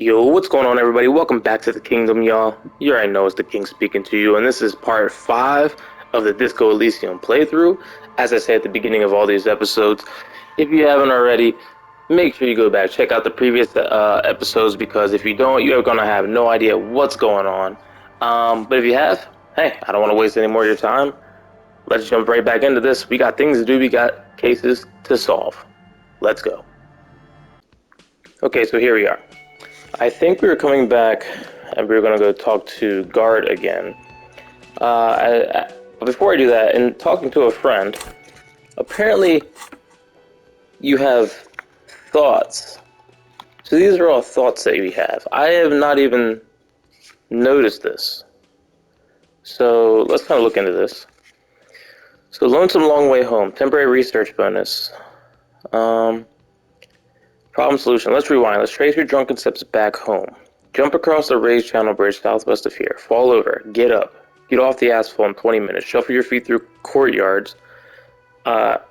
Yo, what's going on, everybody? Welcome back to the kingdom, y'all. You already know it's the king speaking to you, and this is part 5 of the Disco Elysium playthrough. As I say at the beginning of all these episodes, if you haven't already, make sure you go back, check out the previous episodes, because if you don't, you're gonna have no idea what's going on. But if you have, hey, I don't want to waste any more of your time. Let's jump right back into this. We got things to do, we got cases to solve. Let's go. Okay, so here we are. I think we were coming back and we were going to go talk to Guard again. But before I do that, in talking to a friend, apparently you have thoughts. So these are all thoughts that you have. I have not even noticed this. So let's kind of look into this. So Lonesome Long Way Home, temporary research bonus. Problem solution. Let's rewind. Let's trace your drunken steps back home. Jump across the raised channel bridge southwest of here. Fall over. Get up. Get off the asphalt in 20 minutes. Shuffle your feet through courtyards,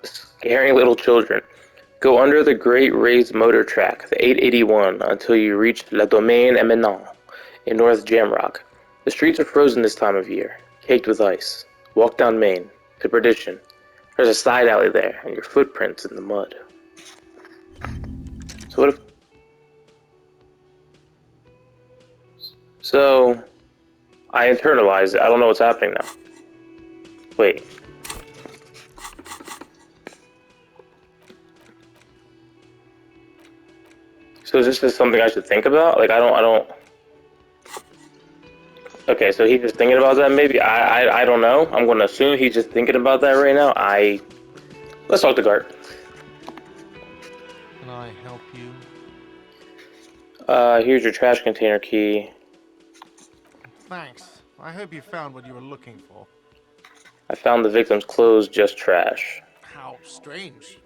scaring little children. Go under the great raised motor track, the 881, until you reach Le Domaine Eminent in North Jamrock. The streets are frozen this time of year, caked with ice. Walk down Main, to perdition. There's a side alley there, and your footprints in the mud. So what if... So... I internalized it. I don't know what's happening now. Wait. So is this just something I should think about? Like, I don't... Okay, so he's just thinking about that, maybe? I don't know. I'm going to assume he's just thinking about that right now. Let's talk to Guard. Can I help you? Here's your trash container key. Thanks. I hope you found what you were looking for. I found the victim's clothes, just trash. How strange.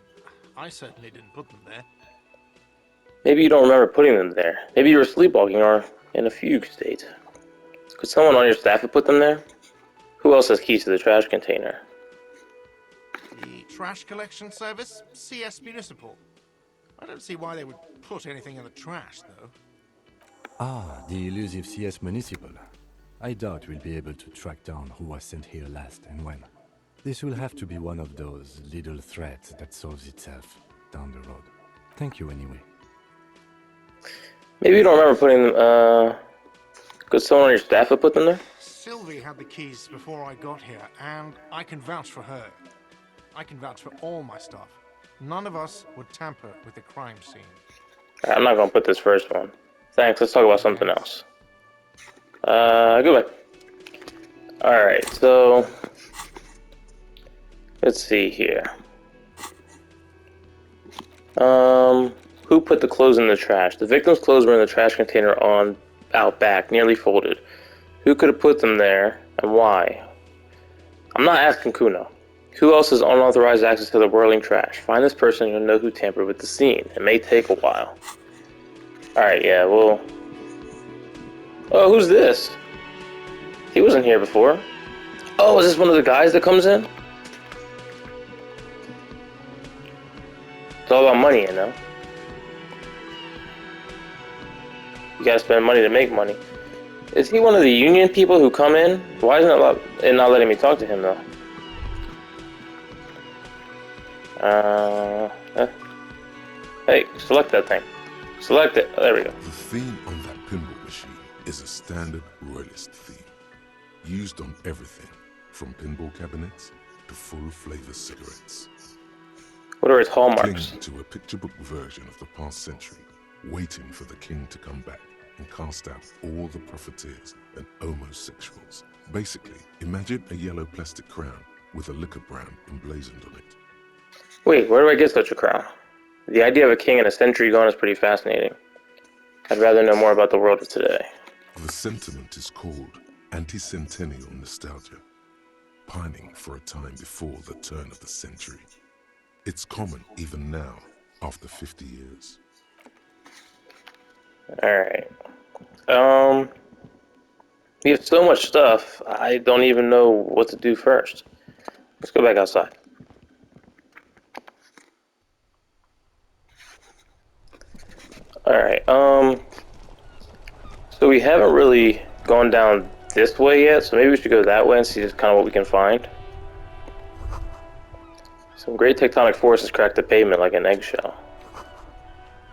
I certainly didn't put them there. Maybe you don't remember putting them there. Maybe you were sleepwalking or in a fugue state. Could someone on your staff have put them there? Who else has keys to the trash container? The trash collection service? CS Municipal. I don't see why they would put anything in the trash, though. Ah, the elusive CS Municipal. I doubt we'll be able to track down who was sent here last and when. This will have to be one of those little threats that solves itself down the road. Thank you anyway. Maybe you don't remember putting them, could someone on your staff have put them there? Sylvie had the keys before I got here, and I can vouch for her. I can vouch for all my staff. None of us would tamper with the crime scene. I'm not gonna put this first one. Thanks, let's talk about something else. Goodbye. Alright, so... Let's see here. Who put the clothes in the trash? The victim's clothes were in the trash container out back, nearly folded. Who could have put them there, and why? I'm not asking Kuno. Who else has unauthorized access to the whirling trash? Find this person and you'll know who tampered with the scene. It may take a while. Alright, yeah, well... Oh, who's this? He wasn't here before. Oh, is this one of the guys that comes in? It's all about money, you know? You gotta spend money to make money. Is he one of the union people who come in? Why isn't it not letting me talk to him, though? Hey, select that thing. Select it. Oh, there we go. The theme on that pinball machine is a standard royalist theme, used on everything from pinball cabinets to full-flavor cigarettes. What are its hallmarks? Cling to a picture book version of the past century, waiting for the king to come back and cast out all the profiteers and homosexuals. Basically, imagine a yellow plastic crown with a liquor brand emblazoned on it. Wait, where do I get such a crown? The idea of a king in a century gone is pretty fascinating. I'd rather know more about the world of today. The sentiment is called anti-centennial nostalgia, pining for a time before the turn of the century. It's common even now, after 50 years. Alright. We have so much stuff, I don't even know what to do first. Let's go back outside. Alright, So we haven't really gone down this way yet, so maybe we should go that way and see just kind of what we can find. Some great tectonic forces cracked the pavement like an eggshell.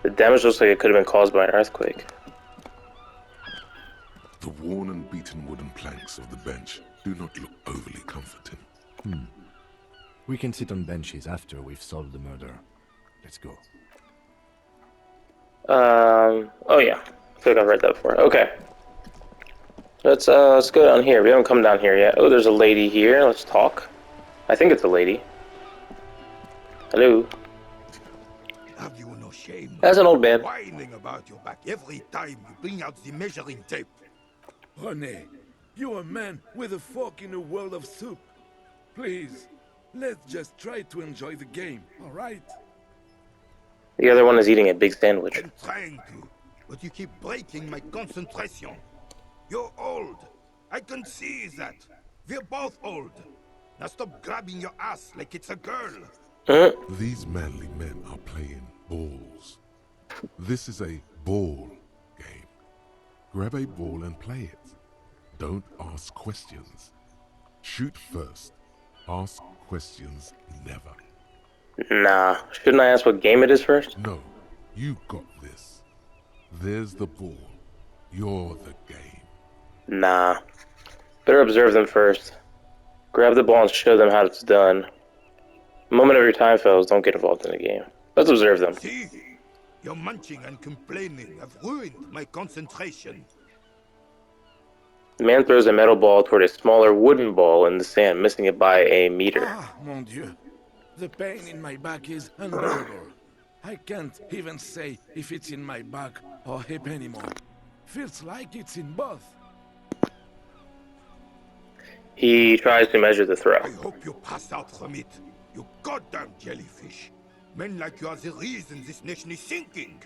The damage looks like it could have been caused by an earthquake. The worn and beaten wooden planks of the bench do not look overly comforting. We can sit on benches after we've solved the murder. Let's go. Oh yeah. I feel like I've read that before. Okay. Let's go down here. We haven't come down here yet. Oh, there's a lady here. Let's talk. I think it's a lady. Hello. Have you no shame? That's an old man. Whining about your back every time you bring out the measuring tape. René, you're a man with a fork in a world of soup. Please, let's just try to enjoy the game, all right? The other one is eating a big sandwich. I'm trying to, but you keep breaking my concentration. You're old. I can see that. We're both old. Now stop grabbing your ass like it's a girl. These manly men are playing balls. This is a ball game. Grab a ball and play it. Don't ask questions. Shoot first. Ask questions never. Nah. Shouldn't I ask what game it is first? No, you got this. There's the ball. You're the game. Nah. Better observe them first. Grab the ball and show them how it's done. A moment of your time, fellas. Don't get involved in the game. Let's observe them. See? Your munching and complaining have ruined my concentration. The man throws a metal ball toward a smaller wooden ball in the sand, missing it by a meter. Ah, mon Dieu. The pain in my back is unbearable. I can't even say if it's in my back or hip anymore. Feels like it's in both. He tries to measure the throw. I hope you pass out from it. You goddamn jellyfish. Men like you are the reason this nation is sinking.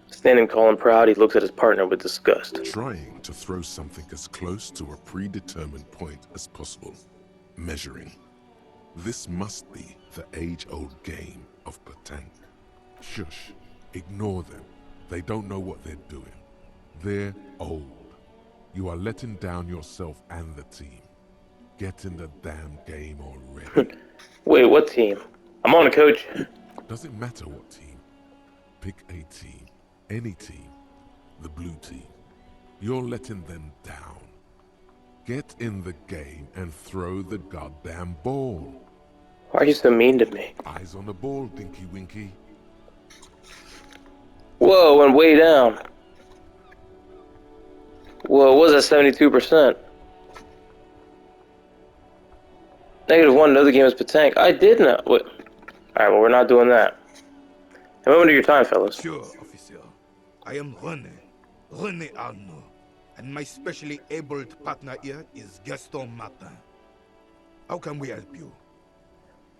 Standing tall and proud, he looks at his partner with disgust. Trying to throw something as close to a predetermined point as possible. Measuring. This must be the age-old game of petanque. Shush. Ignore them. They don't know what they're doing. They're old. You are letting down yourself and the team. Get in the damn game already. Wait, what team? I'm on a coach. Doesn't matter what team. Pick a team. Any team. The blue team. You're letting them down. Get in the game and throw the goddamn ball. Why are you so mean to me? Eyes on the ball, Dinky Winky. Whoa, went way down. Whoa, what was that 72%? -1, know the game is petanque. I did know. Wait. Alright, well, we're not doing that. And moment of your time, fellas. Sure, officer. I am René Arnaud. And my specially abled partner here is Gaston Martin. How can we help you?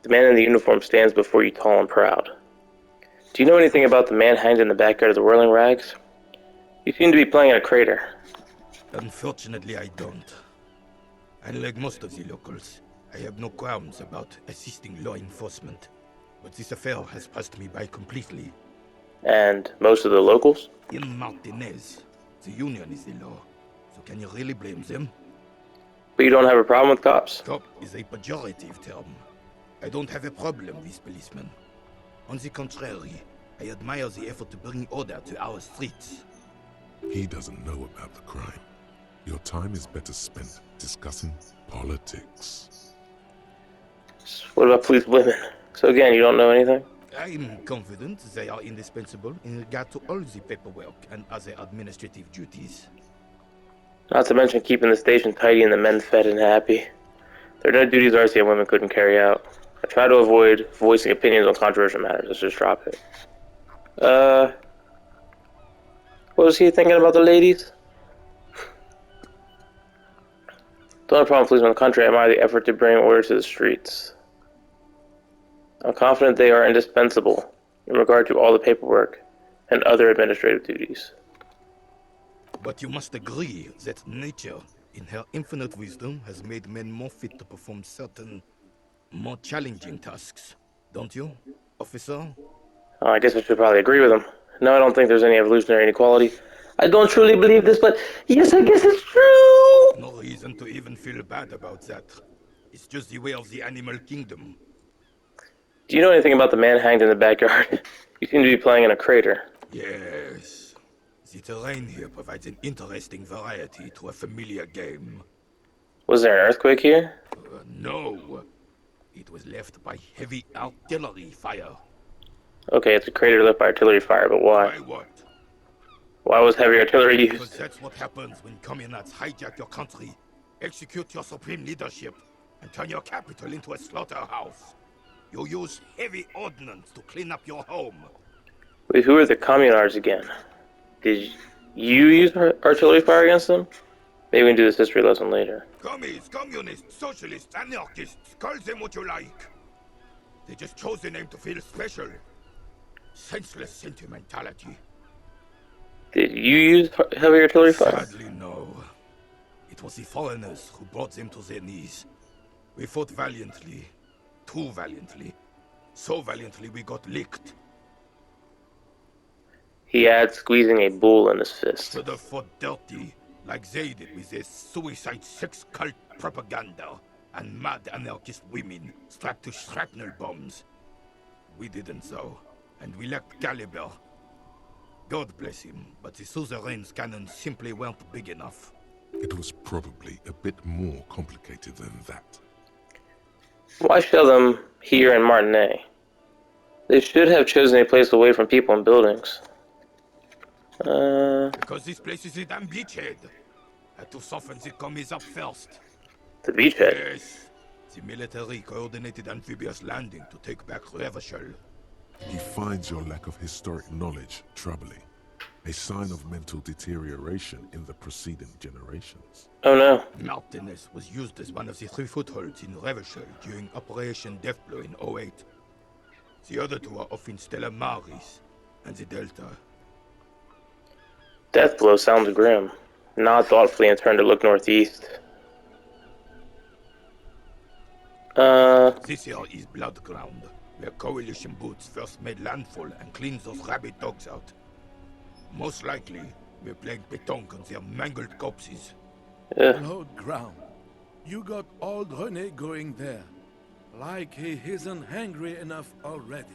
The man in the uniform stands before you tall and proud. Do you know anything about the man hanged in the backyard of the Whirling Rags? You seem to be playing in a crater. Unfortunately, I don't. Unlike most of the locals, I have no qualms about assisting law enforcement. But this affair has passed me by completely. And most of the locals? In Martinez, the union is the law. So can you really blame them? But you don't have a problem with cops? Cop is a pejorative term. I don't have a problem with policemen. On the contrary, I admire the effort to bring order to our streets. He doesn't know about the crime. Your time is better spent discussing politics. What about police women? So again, you don't know anything? I'm confident they are indispensable in regard to all the paperwork and other administrative duties. Not to mention keeping the station tidy and the men fed and happy. There are no duties RCM women couldn't carry out. I try to avoid voicing opinions on controversial matters. Let's just drop it. What was he thinking about the ladies? The only problem with policemen in the country, I admire the effort to bring order to the streets. I'm confident they are indispensable in regard to all the paperwork and other administrative duties. But you must agree that nature, in her infinite wisdom, has made men more fit to perform certain, more challenging tasks. Don't you, officer? I guess I should probably agree with him. No, I don't think there's any evolutionary inequality. I don't truly believe this, but yes, I guess it's true. No reason to even feel bad about that. It's just the way of the animal kingdom. Do you know anything about the man hanged in the backyard? You seem to be playing in a crater. Yes. The terrain here provides an interesting variety to a familiar game. Was there an earthquake here? No. It was left by heavy artillery fire. Okay, it's a crater left by artillery fire, but why? By what? Why was heavy artillery Because used? that's what happens when communards hijack your country, execute your supreme leadership, and turn your capital into a slaughterhouse. You use heavy ordnance to clean up your home. Wait, who are the communards again? Did you use artillery fire against them? Maybe we can do this history lesson later. Commies, communists, socialists, anarchists, call them what you like. They just chose the name to feel special. Senseless sentimentality. Did you use heavy artillery fire? Sadly, no. It was the foreigners who brought them to their knees. We fought valiantly. Too valiantly. So valiantly we got licked. He adds squeezing a bull in his fist. Should have fought dirty, like they did with their suicide sex cult propaganda and mad anarchist women strapped to shrapnel bombs. We didn't though, and we lacked caliber. God bless him, but the suzerain's cannons simply weren't big enough. It was probably a bit more complicated than that. Why shell them here in Martinet? They should have chosen a place away from people and buildings. Because this place is a damn beachhead. Had to soften the commies up first. The beachhead. Yes. The military coordinated amphibious landing to take back Revachol. He finds your lack of historic knowledge troubling, a sign of mental deterioration in the preceding generations. Oh no. Martinez was used as one of the 3 footholds in Revachol during Operation Deathblow in 08. The other 2 are off in Stella Maris and the Delta. Deathblow sounds grim. Nod thoughtfully and turned to look northeast. This here is Blood Ground, where coalition boots first made landfall and cleaned those rabid dogs out. Most likely, we're playing pétanque on their mangled corpses. Blood ground. You got old René going there. Like he isn't hungry enough already.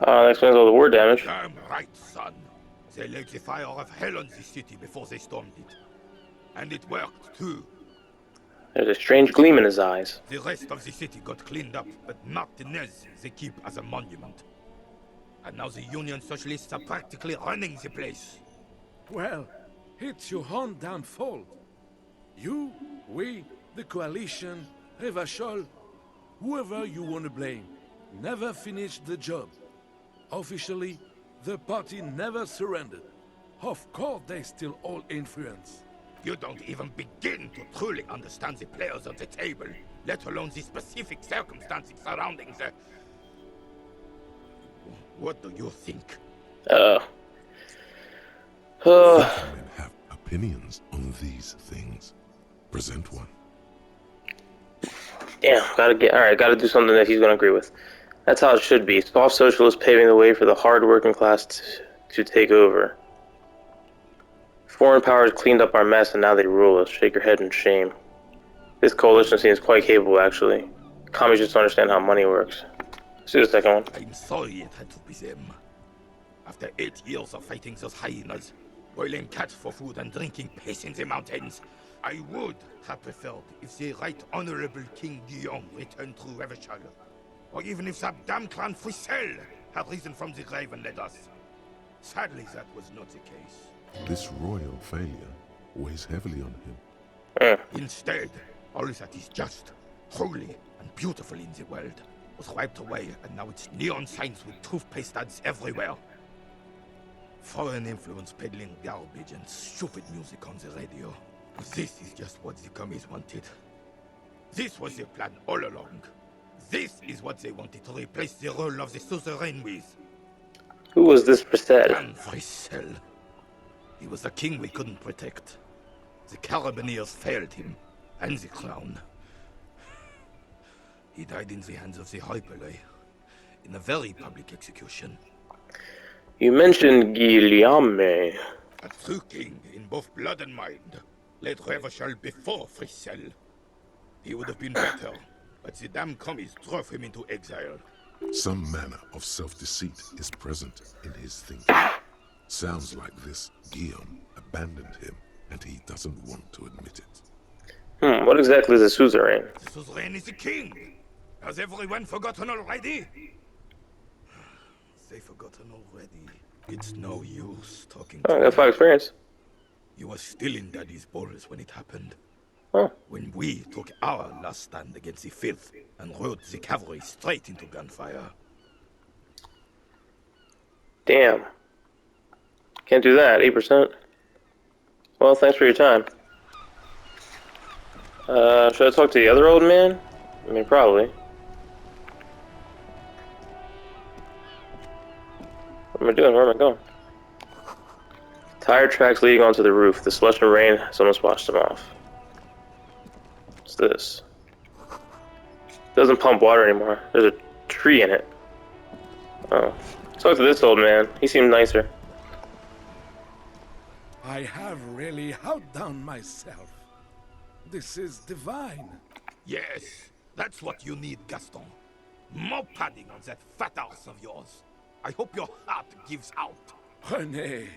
That explains all the war damage. Damn right, son. They laid the fire of hell on the city before they stormed it. And it worked, too. There's a strange gleam in his eyes. The rest of the city got cleaned up, but Martinez they keep as a monument. And now the Union Socialists are practically running the place. Well, it's your own damn fault. You, we, the coalition, Revachol, whoever you want to blame, never finished the job. Officially, the party never surrendered. Of course they still all influence. You don't even begin to truly understand the players at the table, let alone the specific circumstances surrounding the... What do you think? Men have opinions on these things. Present one. Damn, gotta do something that he's gonna agree with. That's how it should be. Soft socialists paving the way for the hard-working class to take over. Foreign powers cleaned up our mess and now they rule us. Shake your head in shame. This coalition seems quite capable, actually. Commies just don't understand how money works. Let's do the second one. I'm sorry it had to be them. After 8 years of fighting those hyenas, boiling cats for food and drinking piss in the mountains, I would have preferred if the Right Honorable King Guillaume returned through Revachol. Or even if that damn clan Frisell had risen from the grave and led us. Sadly, that was not the case. This royal failure weighs heavily on him. Instead, all that is just, holy, and beautiful in the world was wiped away, and now it's neon signs with toothpaste ads everywhere. Foreign influence peddling garbage and stupid music on the radio. This is just what the commies wanted. This was their plan all along. This is what they wanted to replace the role of the suzerain with. Who was this Frisell? Damn Frisell. He was the king we couldn't protect. The Carabineers failed him, and the crown. He died in the hands of the Hyperlay, in a very public execution. You mentioned Guillaume. A true king in both blood and mind. Led Revachol before Fricelle. He would have been better, but the damn commies drove him into exile. Some manner of self-deceit is present in his thinking. Sounds like this Guillaume abandoned him, and he doesn't want to admit it. What exactly is a suzerain? The suzerain is the king! Has everyone forgotten already? They forgotten already. It's no use talking Oh, I to got 5 experience. You were still in Daddy's balls when it happened. Oh. When we took our last stand against the filth and rode the cavalry straight into gunfire. Damn. Can't do that, 8%. Well, thanks for your time. Should I talk to the other old man? I mean, probably. What am I doing? Where am I going? Tire tracks leading onto the roof. The slush and rain has almost washed them off. What's this? It doesn't pump water anymore. There's a tree in it. Oh. Talk to this old man. He seemed nicer. I have really outdone myself. This is divine. Yes, that's what you need, Gaston. More padding on that fat ass of yours. I hope your heart gives out. René,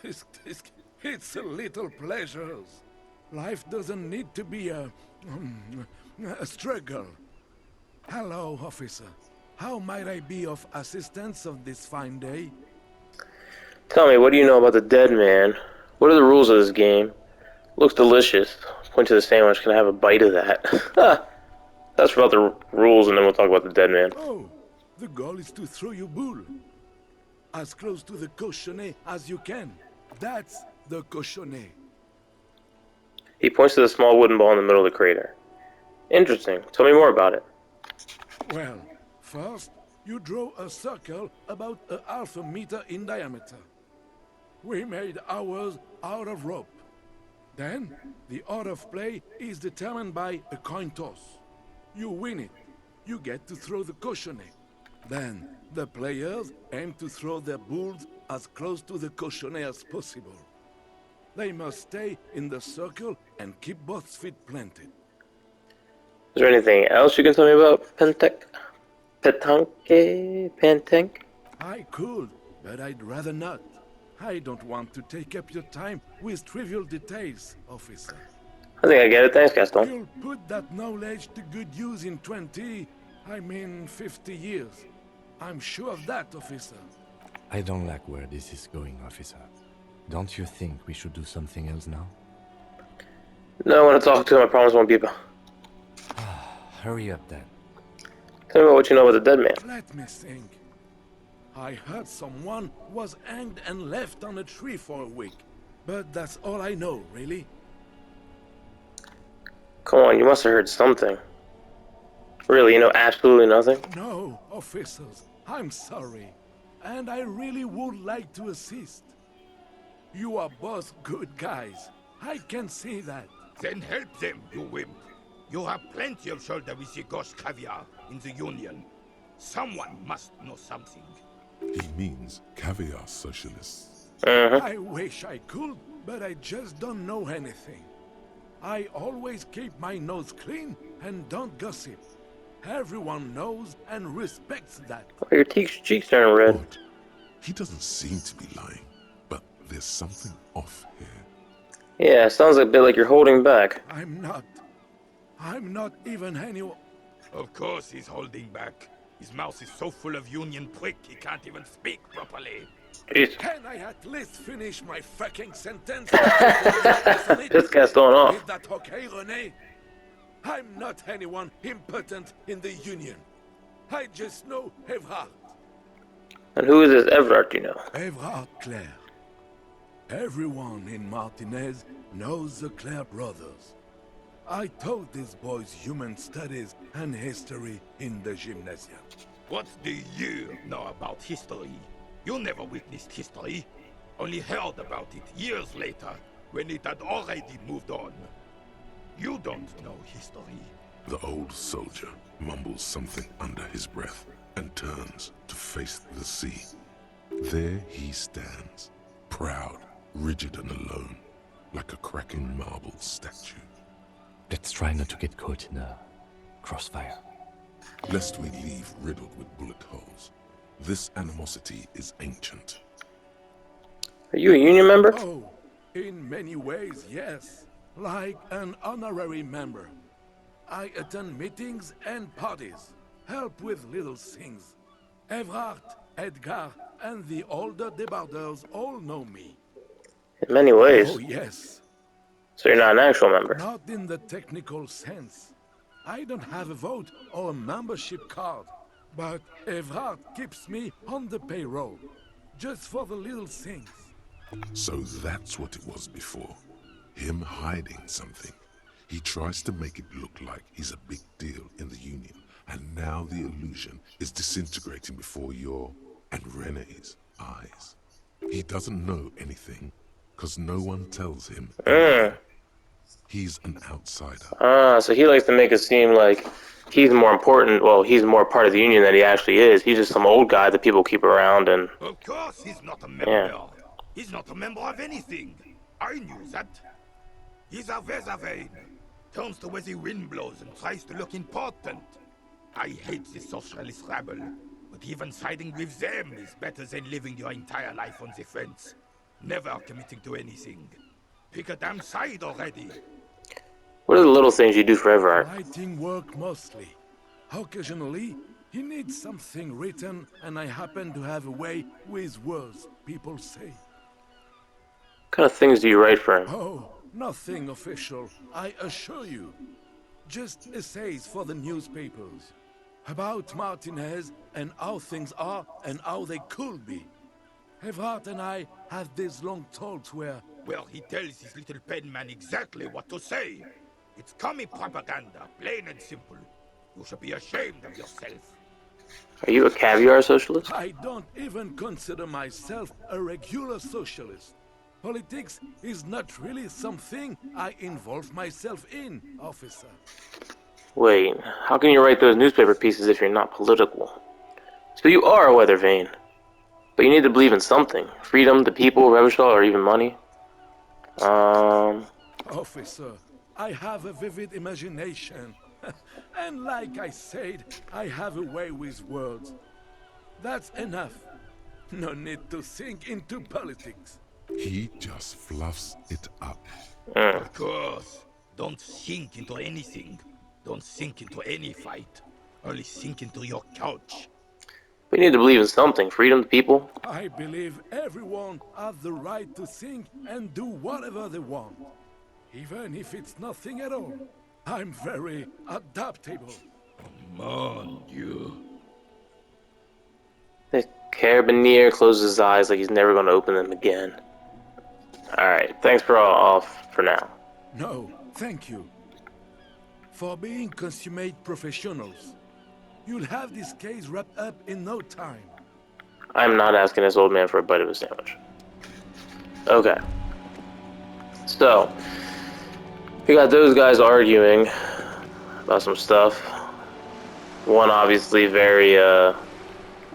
it's a little pleasures. Life doesn't need to be a struggle. Hello, officer. How might I be of assistance of this fine day? Tell me, what do you know about the dead man? What are the rules of this game? Looks delicious. Point to the sandwich. Can I have a bite of that? That's about the rules, and then we'll talk about the dead man. Oh, the goal is to throw your bull. As close to the cochonnet as you can. That's the cochonnet. He points to the small wooden ball in the middle of the crater. Interesting. Tell me more about it. Well, first, you draw a circle about a half a meter in diameter. We made ours out of rope. Then, the order of play is determined by a coin toss. You win it. You get to throw the cochonnet. Then, the players aim to throw their bulls as close to the cochonnet as possible. They must stay in the circle and keep both feet planted. Is there anything else you can tell me about Pentank? I could, but I'd rather not. I don't want to take up your time with trivial details, officer. I think I get it. Thanks, Gaston. You'll put that knowledge to good use in 50 years. I'm sure of that, officer. I don't like where this is going, officer. Don't you think we should do something else now? No, I want to talk to him. I promise won't be about. Hurry up then. Tell me about what you know about the dead man. Let me think. I heard someone was hanged and left on a tree for a week. But that's all I know, really. Come on, you must have heard something. Really, you know absolutely nothing? No, officers, I'm sorry. And I really would like to assist. You are both good guys. I can see that. Then help them, you wimp. You have plenty of shoulder with the gauche caviar in the Union. Someone must know something. He means caviar socialists. I wish I could, but I just don't know anything. I always keep my nose clean and don't gossip. Everyone knows and respects that. Oh, your cheeks turning red. Odd. He doesn't seem to be lying, but there's something off here. Yeah, sounds a bit like you're holding back. I'm not even anyone. Of course he's holding back. His mouth is so full of Union prick he can't even speak properly. Jeez. Can I at least finish my fucking sentence? This guy's going off. Is that okay, René? I'm not anyone important in the Union. I just know Evrard. And who is this Everard you know? Evrard Claire. Everyone in Martinez knows the Claire brothers. I taught these boys human studies and history in the gymnasium. What do you know about history? You never witnessed history. Only heard about it years later, when it had already moved on. You don't know history. The old soldier mumbles something under his breath and turns to face the sea. There he stands, proud, rigid and alone, like a cracking marble statue. Let's try not to get caught in a crossfire. Lest we leave riddled with bullet holes. This animosity is ancient. Are you a union member? Oh, in many ways, yes. Like an honorary member. I attend meetings and parties, help with little things. Evrard, Edgar, and the older debarders all know me. In many ways. Oh, yes. So you're not an actual member. Not in the technical sense. I don't have a vote or a membership card. But Evrard keeps me on the payroll, just for the little things. So that's what it was before. Him hiding something. He tries to make it look like he's a big deal in the Union, and now the illusion is disintegrating before your and Renee's eyes. He doesn't know anything, because no one tells him anything. He's an outsider. So he likes to make it seem like he's more important, well, he's more part of the Union than he actually is. He's just some old guy that people keep around and... Of course he's not a member. Yeah. He's not a member of anything. I knew that. He's a Vezavane. Turns the way the wind blows and tries to look important. I hate the socialist rabble, but even siding with them is better than living your entire life on the fence. Never committing to anything. Pick a damn side already. What are the little things you do for Everard? Writing work mostly. Occasionally, he needs something written, and I happen to have a way with words, people say. What kind of things do you write for him? Oh, nothing official, I assure you. Just essays for the newspapers. About Martinez and how things are and how they could be. Evrard and I have these long talks where... Well, he tells his little pen man exactly what to say. It's commie propaganda, plain and simple. You should be ashamed of yourself. Are you a caviar socialist? I don't even consider myself a regular socialist. Politics is not really something I involve myself in, officer. Wait, how can you write those newspaper pieces if you're not political? So you are a weather vane. But you need to believe in something. Freedom, the people, Revachol, or even money. Officer, I have a vivid imagination. And like I said, I have a way with words. That's enough. No need to sink into politics. He just fluffs it up. Of course. Don't sink into anything. Don't sink into any fight. Only sink into your couch. We need to believe in something. Freedom, the people. I believe everyone has the right to think and do whatever they want. Even if it's nothing at all. I'm very adaptable. Mon Dieu. The Carabinier closes his eyes like he's never going to open them again. Alright, thanks for all for now. No, thank you. For being consummate professionals. You'll have this case wrapped up in no time. I'm not asking this old man for a bite of a sandwich. Okay. So, we got those guys arguing about some stuff. One obviously very,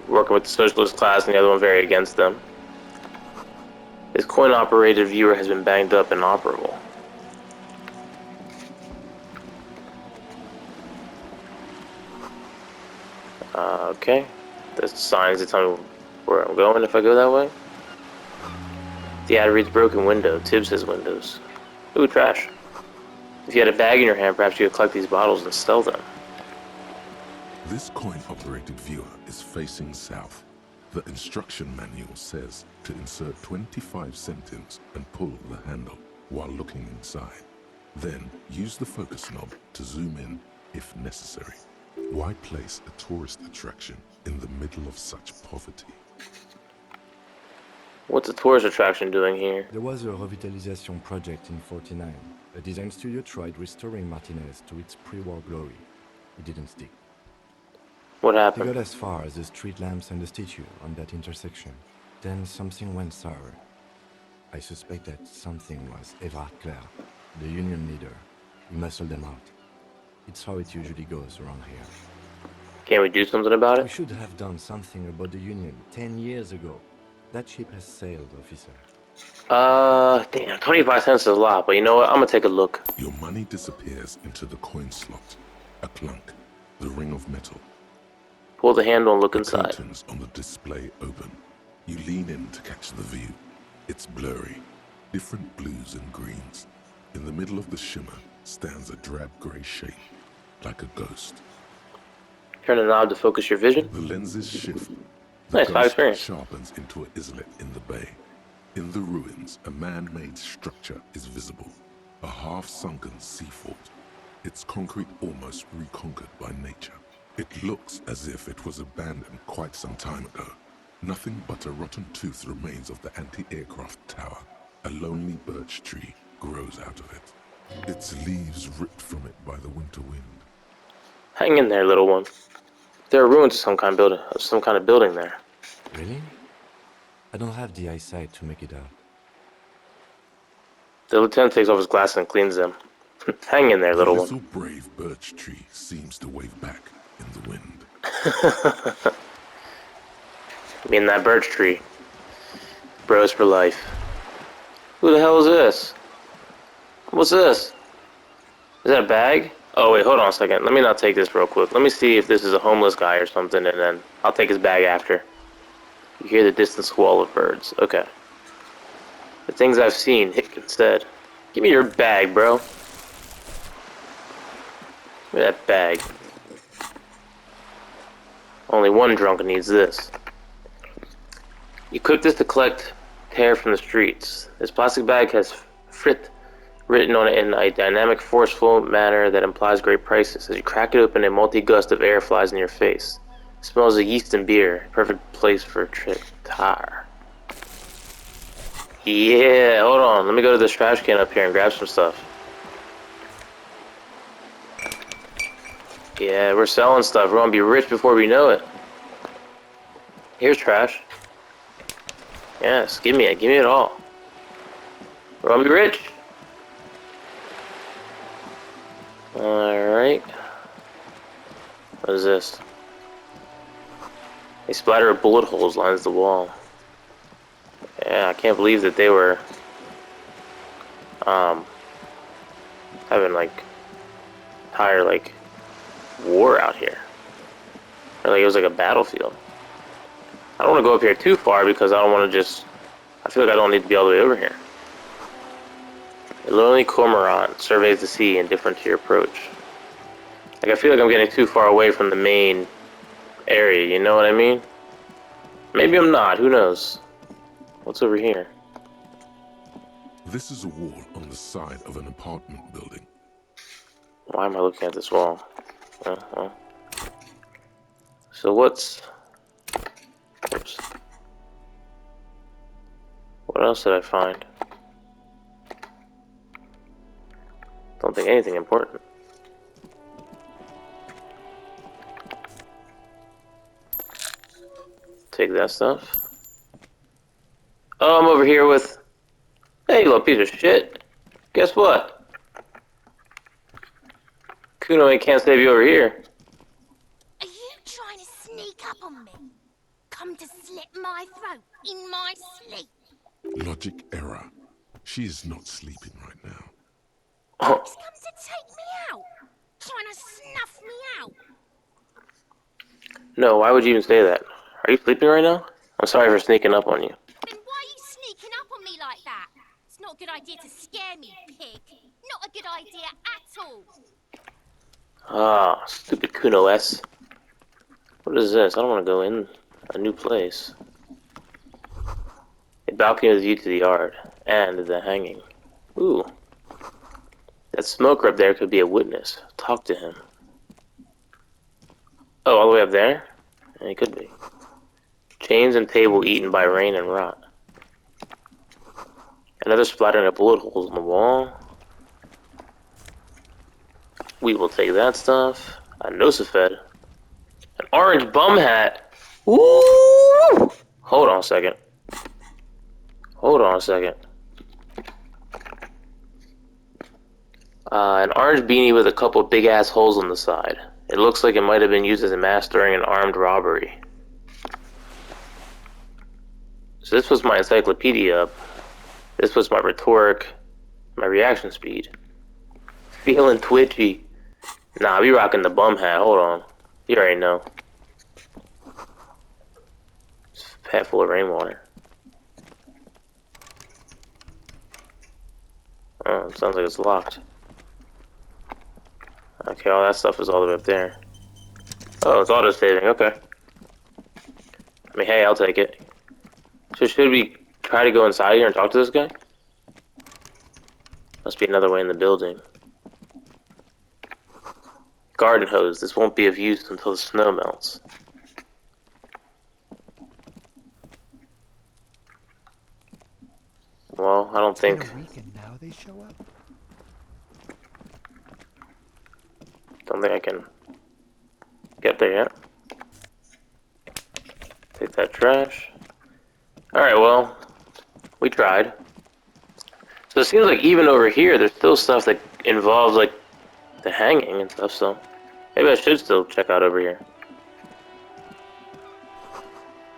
working with the socialist class, and the other one very against them. This coin-operated viewer has been banged up and inoperable. Okay. The signs that tell me where I'm going if I go that way. The ad reads broken window. Tibbs has windows. Ooh, trash. If you had a bag in your hand, perhaps you could collect these bottles and sell them. This coin-operated viewer is facing south. The instruction manual says to insert 25 centimes and pull the handle while looking inside. Then use the focus knob to zoom in if necessary. Why place a tourist attraction in the middle of such poverty? What's a tourist attraction doing here? There was a revitalization project in 49. A design studio tried restoring Martinez to its pre-war glory. It didn't stick. What They happened? got as far as the street lamps and the statue on that intersection. Then something went sour. I suspect that something was Evrard Claire, the union leader. He muscled them out. It's how it usually goes around here. Can't we do something about We it? should have done something about the union 10 years ago. That ship has sailed, officer. Damn, 25 cents is a lot, but you know what? I'm gonna take a look. Your money disappears into the coin slot. A clunk, the ring of metal. Pull the handle and look The inside. curtains on the display open. You lean in to catch the view. It's blurry, different blues and greens. In the middle of the shimmer stands a drab grey shape, like a ghost. Turn the knob to focus your vision. The lenses shift. The Nice, 5 ghost experience. sharpens into an islet in the bay. In the ruins, a man-made structure is visible. A half-sunken sea fort. Its concrete almost reconquered by nature. It looks as if it was abandoned quite some time ago. Nothing but a rotten tooth remains of the anti-aircraft tower. A lonely birch tree grows out of it. Its leaves ripped from it by the winter wind. Hang in there, little one. There are ruins of some kind of building there. Really? I don't have the eyesight to make it out. The lieutenant takes off his glasses and cleans them. Hang in there, little The one. little brave birch tree seems to wave back in the wind. I mean, that birch tree. Bros for life. Who the hell is this? What's this? Is that a bag? Oh wait, hold on a second. Let me not take this real quick. Let me see if this is a homeless guy or something, and then I'll take his bag after. You hear the distant squall of birds. Okay. The things I've seen, Hickman said. Give me your bag, bro. Give me that bag. Only one drunk needs this. Equip this to collect hair from the streets. This plastic bag has Frit written on it in a dynamic, forceful manner that implies great prices. As you crack it open, a multi-gust of air flies in your face. It smells of yeast and beer. Perfect place for a trip. Tar. Yeah, hold on. Let me go to this trash can up here and grab some stuff. Yeah, we're selling stuff. We're gonna be rich before we know it. Here's trash. Yes, give me it all. We're gonna be rich. Alright. What is this? A splatter of bullet holes lines the wall. Yeah, I can't believe that they were having like entire like war out here. Or like it was like a battlefield. I don't want to go up here too far because I don't want to just I feel like I don't need to be all the way over here. A lonely cormorant surveys the sea indifferent to your approach. Like I feel like I'm getting too far away from the main area, you know what I mean? Maybe I'm not, who knows? What's over here? This is a wall on the side of an apartment building. Why am I looking at this wall? So what's... Oops. What else did I find? Don't think anything important. Take that stuff. Oh, I'm over here with... Hey, you little piece of shit. Guess what? Kuno can't save you over here. Are you trying to sneak up on me? Come to slit my throat in my sleep? Logic error. She is not sleeping right now. Oh, He's come to take me out? Trying to snuff me out? no, why would you even say that? Are you sleeping right now? I'm sorry for sneaking up on you. Then why are you sneaking up on me like that? It's not a good idea to scare me, pig. Not a good idea at all. Ah, stupid Kuno S. What is this? I don't want to go in a new place. A balcony with view to the yard and the hanging. Ooh. That smoker up there could be a witness. Talk to him. Oh, all the way up there? Yeah, he could be. Chains and table eaten by rain and rot. Another splattering of bullet holes on the wall. We will take that stuff. A Nosifed. An orange bum hat. Woo! Hold on a second. Hold on a second. An orange beanie with a couple big ass holes on the side. It looks like it might have been used as a mask during an armed robbery. So this was my encyclopedia up. This was my rhetoric, my reaction speed. Feeling twitchy. Nah, we rocking the bum hat. Hold on. You already know. It's a hat full of rainwater. Oh, it sounds like it's locked. Okay, all that stuff is all the way up there. Oh, it's auto-saving. Okay. I mean, hey, I'll take it. So should we try to go inside here and talk to this guy? Must be another way in the building. Garden hose. This won't be of use until the snow melts. Well, I don't think... It's been a week and now they show up? Don't think I can get there yet. Take that trash. Alright, well, we tried. So it seems like even over here, there's still stuff that involves, like, the hanging and stuff, so maybe I should still check out over here.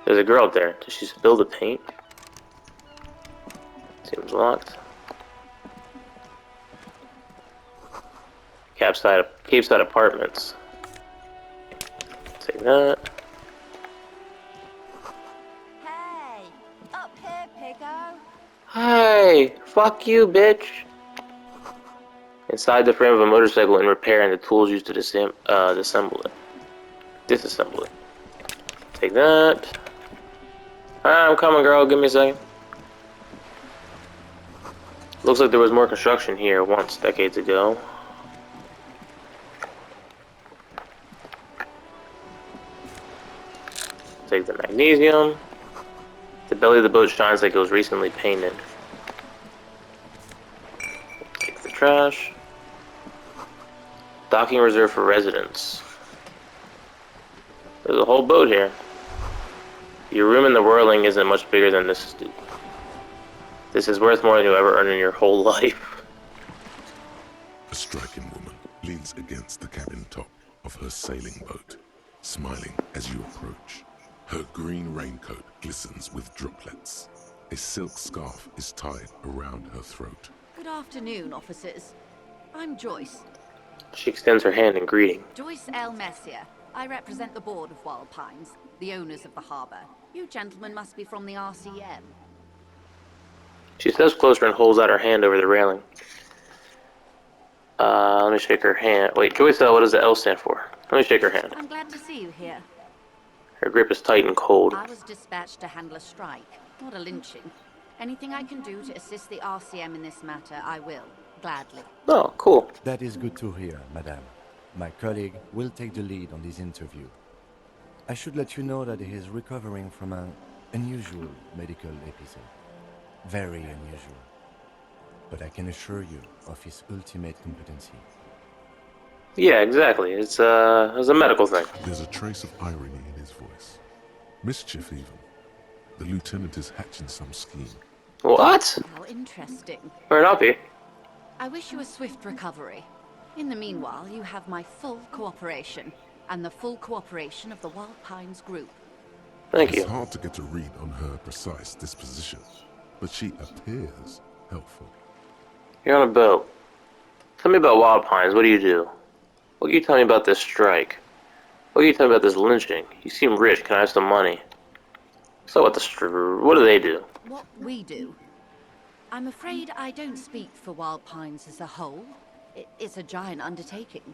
There's a girl up there. Did she spill the paint? Seems locked. Capeside Apartments. Take that. Hey, up here, piggo. Hi! Fuck you, bitch! Inside the frame of a motorcycle in repair and the tools used to disassemble it. Disassemble it. Take that. I'm coming, girl. Give me a second. Looks like there was more construction here once, decades ago. Take the magnesium. The belly of the boat shines like it was recently painted. Take the trash. Docking reserved for residents. There's a whole boat here. Your room in the Whirling isn't much bigger than this stoop. This is worth more than you ever earn in your whole life. A striking woman leans against the cabin top of her sailing boat, smiling as you approach. Her green raincoat glistens with droplets. A silk scarf is tied around her throat. Good afternoon, officers. I'm Joyce. She extends her hand in greeting. Joyce L. Messier. I represent the board of Wild Pines, the owners of the harbor. You gentlemen must be from the RCM. She steps closer and holds out her hand over the railing. Let me shake her hand. Wait, Joyce L, what does the L stand for? Let me shake her hand. I'm glad to see you here. Her grip is tight and cold. I was dispatched to handle a strike, not a lynching. Anything I can do to assist the RCM in this matter, I will, gladly. Oh, cool. That is good to hear, madame. My colleague will take the lead on this interview. I should let you know that he is recovering from an unusual medical episode. Very unusual. But I can assure you of his ultimate competency. Yeah, exactly. It's a medical thing. There's a trace of irony in his voice. Mischief even. The lieutenant is hatching some scheme. What? How interesting. Or not be. I wish you a swift recovery. In the meanwhile, you have my full cooperation, and the full cooperation of the Wild Pines group. Thank It's you. hard to get a read on her precise disposition, but she appears helpful. You're on a boat. Tell me about Wild Pines. What do you do? What can you tell me about this strike? What can you tell me about this lynching? You seem rich. Can I have some money? So what what do they do? What we do? I'm afraid I don't speak for Wild Pines as a whole. It's a giant undertaking.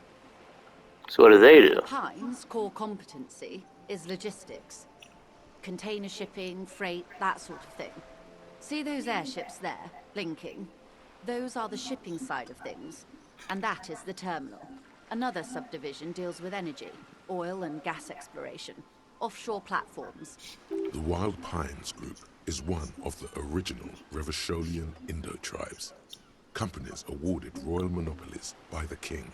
So what do they do? Pines' core competency is logistics. Container shipping, freight, that sort of thing. See those airships there, blinking? Those are the shipping side of things. And that is the terminal. Another subdivision deals with energy, oil and gas exploration, offshore platforms. The Wild Pines Group is one of the original Revacholian Indo-tribes. Companies awarded royal monopolies by the king,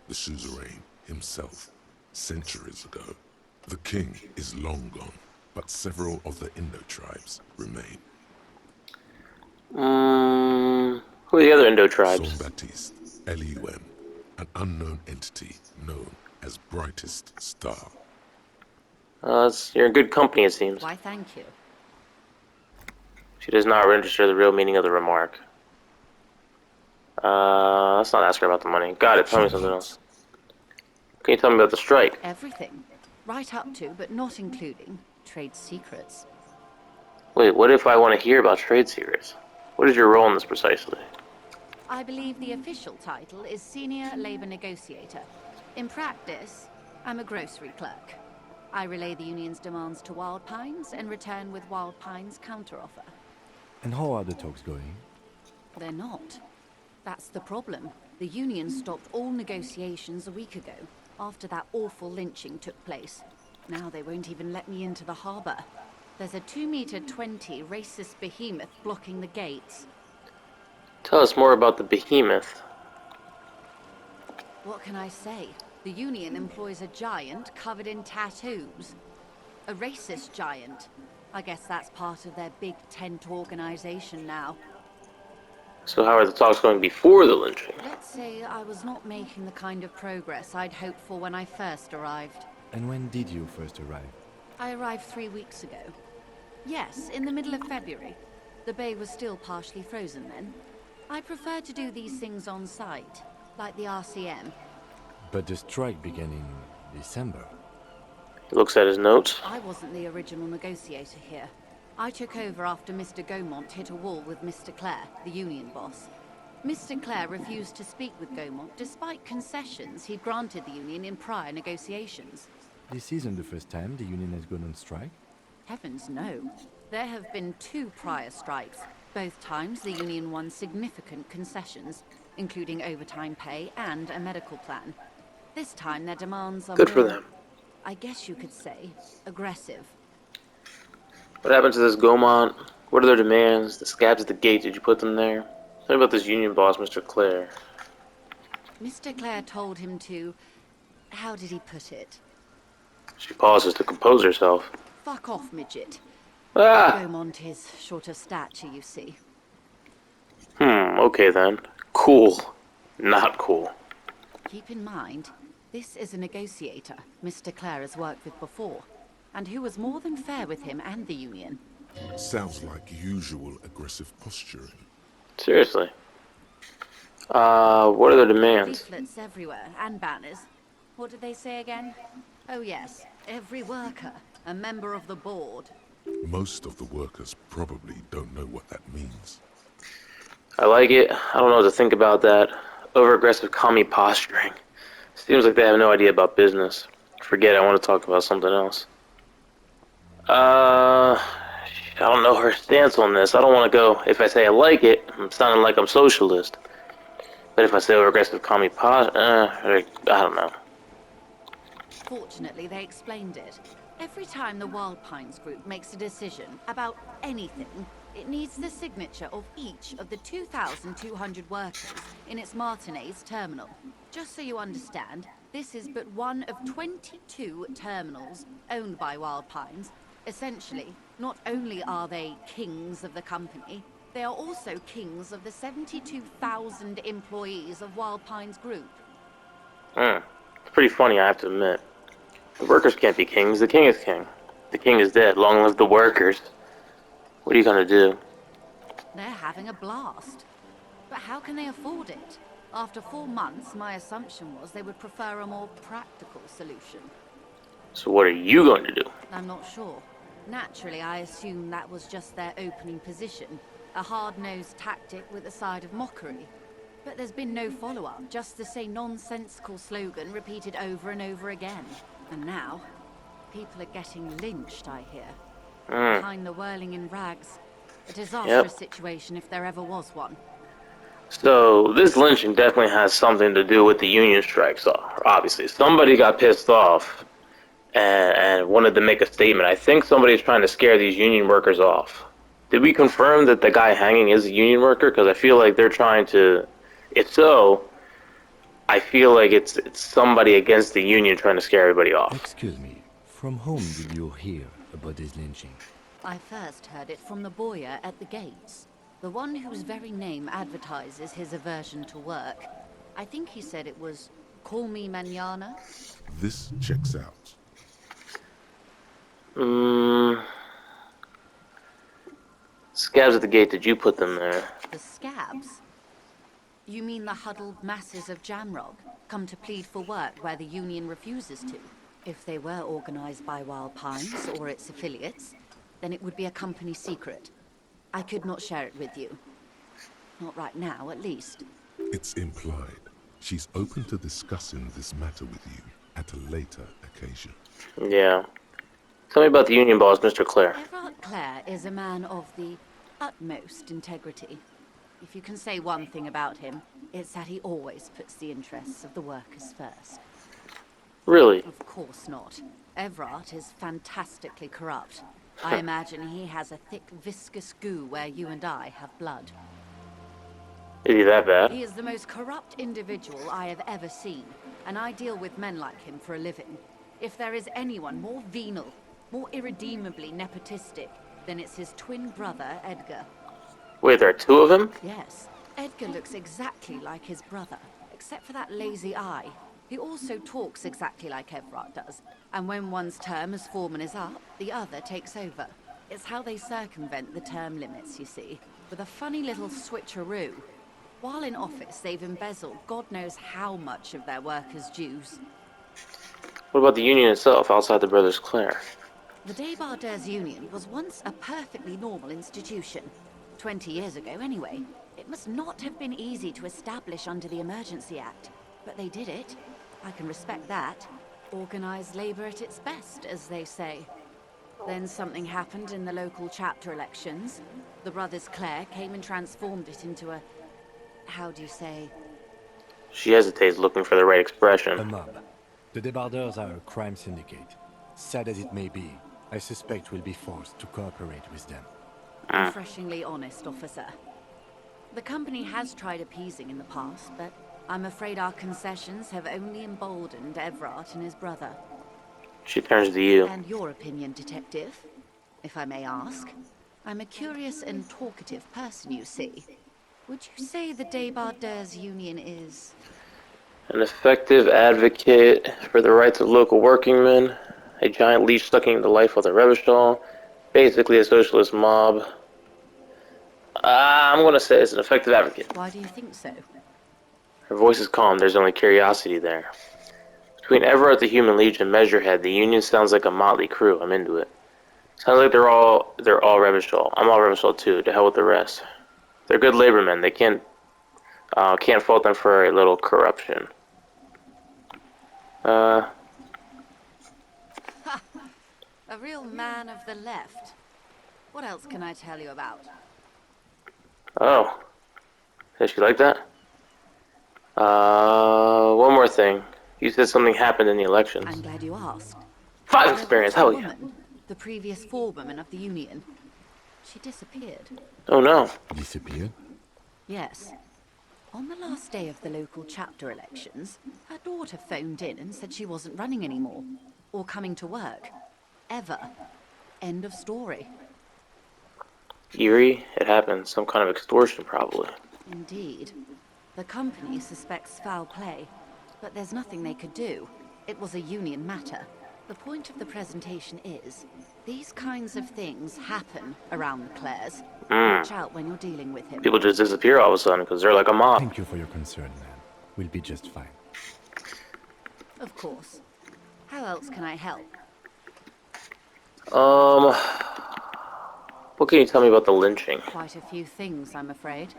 the suzerain himself, centuries ago. The king is long gone, but several of the Indo-tribes remain. Who are the other Indo-tribes? Jean-Baptiste, LUM, an unknown entity known as Brightest Star. You're in good company, it seems. Why, thank you. She does not register the real meaning of the remark. Let's not ask her about the money. Got it. Tell me something else. Can you tell me about the strike? Everything. Right up to, but not including, trade secrets. Wait, what if I want to hear about trade secrets? What is your role in this precisely? I believe the official title is Senior Labor Negotiator. In practice, I'm a grocery clerk. I relay the union's demands to Wild Pines and return with Wild Pines' counteroffer. And how are the talks going? They're not. That's the problem. The union stopped all negotiations a week ago, after that awful lynching took place. Now they won't even let me into the harbor. There's a 2-meter-20 racist behemoth blocking the gates. Tell us more about the behemoth. What can I say? The union employs a giant covered in tattoos. A racist giant. I guess that's part of their big tent organization now. So how are the talks going before the lynching? Let's say I was not making the kind of progress I'd hoped for when I first arrived. And when did you first arrive? I arrived 3 weeks ago. Yes, in the middle of February. The bay was still partially frozen then. I prefer to do these things on site, like the RCM. But the strike began in December. He looks at his notes. I wasn't the original negotiator here. I took over after Mr. Gaumont hit a wall with Mr. Clare, the union boss. Mr. Clare refused to speak with Gaumont despite concessions he'd granted the union in prior negotiations. This isn't the first time the union has gone on strike. Heavens no. There have been 2 prior strikes. Both times the union won significant concessions, including overtime pay and a medical plan. This time their demands are Good for more, them. I guess you could say, aggressive. What happened to this Gaumont? What are their demands? The scabs at the gate, did you put them there? Tell me about this union boss, Mr. Clare. Mr. Clare told him to... how did he put it? She pauses to compose herself. Fuck off, midget. Ah! Gaumont is short of stature, you see. Okay then. Cool. Not cool. Keep in mind, this is a negotiator Mr. Clare has worked with before, and who was more than fair with him and the union. Sounds like usual aggressive posturing. Seriously. What are their demands? Leaflets everywhere, and banners. What did they say again? Oh yes, every worker, a member of the board. Most of the workers probably don't know what that means. I like it. I don't know what to think about that. Over-aggressive commie posturing. Seems like they have no idea about business. Forget it, I want to talk about something else. I don't know her stance on this. I don't want to go, if I say I like it, I'm sounding like I'm socialist. But if I say over-aggressive commie I don't know. Fortunately, they explained it. Every time the Wild Pines group makes a decision about anything, it needs the signature of each of the 2,200 workers in its Martinez terminal. Just so you understand, this is but one of 22 terminals owned by Wild Pines. Essentially, not only are they kings of the company, they are also kings of the 72,000 employees of Wild Pines Group. It's pretty funny, I have to admit. The workers can't be kings. The king is king. The king is dead. Long live the workers. What are you gonna do? They're having a blast. But how can they afford it? After 4 months, my assumption was they would prefer a more practical solution. So what are you going to do? I'm not sure. Naturally, I assumed that was just their opening position. A hard-nosed tactic with a side of mockery. But there's been no follow-up, just the same nonsensical slogan repeated over and over again. And now, people are getting lynched, I hear. Behind the whirling in rags. A disastrous situation if there ever was one. So, this lynching definitely has something to do with the union strikes, obviously. Somebody got pissed off and wanted to make a statement. I think somebody's trying to scare these union workers off. Did we confirm that the guy hanging is a union worker? Because I feel like they're trying to... If so, I feel like it's somebody against the union trying to scare everybody off. Excuse me, from whom did you hear about this lynching? I first heard it from the boyer at the gates. The one whose very name advertises his aversion to work. I think he said it was, "Call me mañana." This checks out. Scabs at the gate, did you put them there? The scabs? You mean the huddled masses of Jamrog, come to plead for work where the Union refuses to? If they were organized by Wild Pines or its affiliates, then it would be a company secret. I could not share it with you. Not right now, at least. It's implied. She's open to discussing this matter with you at a later occasion. Yeah. Tell me about the Union boss, Mr. Clare. Everard Clare is a man of the utmost integrity. If you can say one thing about him, it's that he always puts the interests of the workers first. Really? Of course not. Everard is fantastically corrupt. I imagine he has a thick, viscous goo where you and I have blood. Is he that bad? He is the most corrupt individual I have ever seen, and I deal with men like him for a living. If there is anyone more venal, more irredeemably nepotistic, then it's his twin brother, Edgar. Wait, there are two of him? Yes. Edgar looks exactly like his brother, except for that lazy eye. He also talks exactly like Everard does, and when one's term as foreman is up, the other takes over. It's how they circumvent the term limits, you see, with a funny little switcheroo. While in office, they've embezzled God knows how much of their workers' dues. What about the Union itself, outside the Brothers Clare? The Debardeurs Union was once a perfectly normal institution. 20 years ago, anyway. It must not have been easy to establish under the Emergency Act, but they did it. I can respect that. Organized labor at its best, as they say. Then something happened in the local chapter elections. The Brothers Clare came and transformed it into a... how do you say? She hesitates, looking for the right A expression. mob. The Debardeurs are a crime syndicate. Sad as it may be, I suspect we'll be forced to cooperate with them. Refreshingly honest, officer. The company has tried appeasing in the past, but I'm afraid our concessions have only emboldened Everard and his brother. She turns to you. And your opinion, detective, if I may ask? I'm a curious and talkative person, you see. Would you say the Debardeurs Union is... An effective advocate for the rights of local working men, a giant leech sucking the life of the Revachol, basically a socialist mob. I'm gonna say it's an effective advocate. Why do you think so? Her voice is calm, there's only curiosity there. Between Everard the Human Legion and Measurehead, the Union sounds like a motley crew. I'm into it. Sounds like they're all Revachol. I'm all Revachol too, to hell with the rest. They're good labormen, they can't fault them for a little corruption. A real man of the left. What else can I tell you about? Oh. Does she like that? One more thing. You said something happened in the elections. I'm glad you asked. 5 experience, hell yeah. Woman, the previous forewoman of the Union. She disappeared. Oh no. Disappeared? Yes. On the last day of the local chapter elections, her daughter phoned in and said she wasn't running anymore. Or coming to work. Ever. End of story. Eerie, it happened. Some kind of extortion, probably. Indeed. The company suspects foul play, but there's nothing they could do. It was a union matter. The point of the presentation is, these kinds of things happen around the Clares. Watch out when you're dealing with him. People just disappear all of a sudden because they're like a mob. Thank you for your concern, man. We'll be just fine. Of course. How else can I help? What can you tell me about the lynching? Quite a few things, I'm afraid.